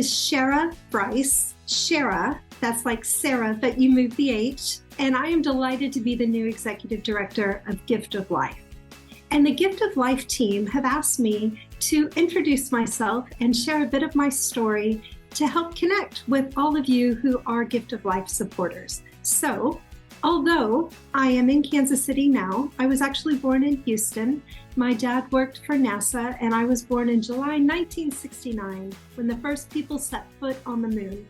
is Shara Brice. Shara, that's like Sarah, but you move the H. And I am delighted to be the new executive director of Gift of Life. And the Gift of Life team have asked me to introduce myself and share a bit of my story to help connect with all of you who are Gift of Life supporters. So, although I am in Kansas City now, I was actually born in Houston. My dad worked for NASA, and I was born in July 1969 when the first people set foot on the moon.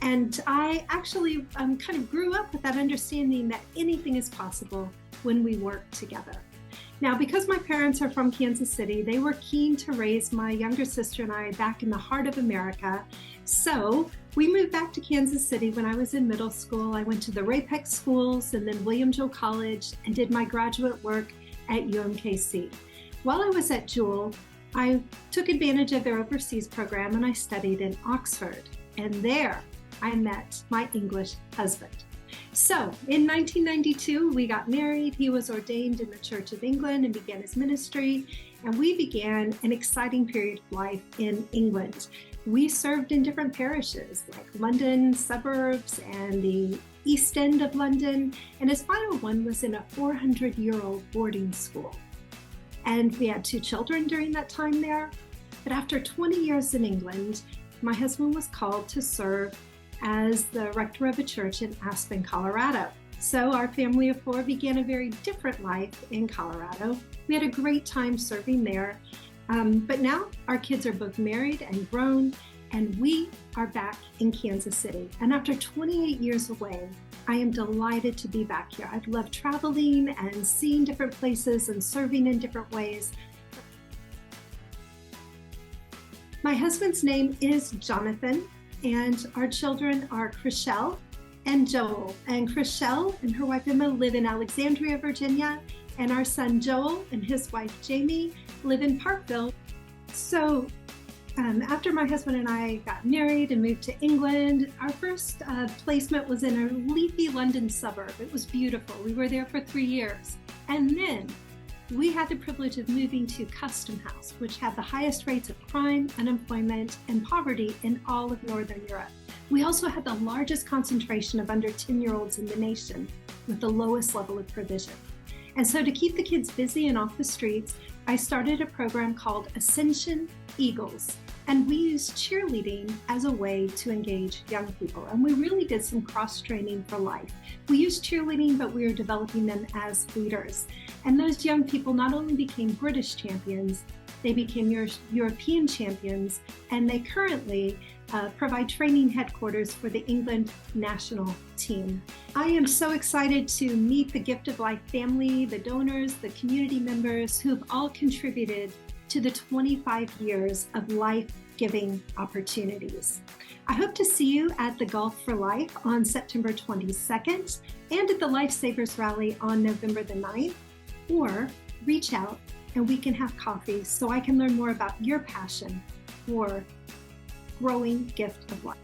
And I actually kind of grew up with that understanding that anything is possible when we work together. Now, because my parents are from Kansas City, they were keen to raise my younger sister and I back in the heart of America. So we moved back to Kansas City when I was in middle school. I went to the Rapex schools and then William Jewell College and did my graduate work at UMKC. While I was at Jewell, I took advantage of their overseas program and I studied in Oxford. And there I met my English husband. So in 1992, we got married. He was ordained in the Church of England and began his ministry. And we began an exciting period of life in England. We served in different parishes like London suburbs and the East End of London. And his final one was in a 400-year-old boarding school. And we had 2 children during that time there. But after 20 years in England, my husband was called to serve as the rector of a church in Aspen, Colorado. So our family of 4 began a very different life in Colorado. We had a great time serving there. But now our kids are both married and grown, and we are back in Kansas City. And after 28 years away, I am delighted to be back here. I've loved traveling and seeing different places and serving in different ways. My husband's name is Jonathan, and our children are Chriselle and Joel. And Chriselle and her wife Emma live in Alexandria, Virginia, and our son Joel and his wife Jamie live in Parkville. So after my husband and I got married and moved to England, our first placement was in a leafy London suburb. It was beautiful. We were there for 3 years. And then we had the privilege of moving to Custom House, which had the highest rates of crime, unemployment, and poverty in all of Northern Europe. We also had the largest concentration of under 10-year-olds in the nation, with the lowest level of provision. And so to keep the kids busy and off the streets, I started a program called Ascension Eagles. And we used cheerleading as a way to engage young people. And we really did some cross-training for life. We used cheerleading, but we were developing them as leaders. And those young people not only became British champions, they became European champions, and they currently provide training headquarters for the England national team. I am so excited to meet the Gift of Life family, the donors, the community members who have all contributed to the 25 years of life-giving opportunities. I hope to see you at the Golf for Life on September 22nd and at the Lifesavers Rally on November the 9th, or reach out and we can have coffee so I can learn more about your passion for growing Gift of Life.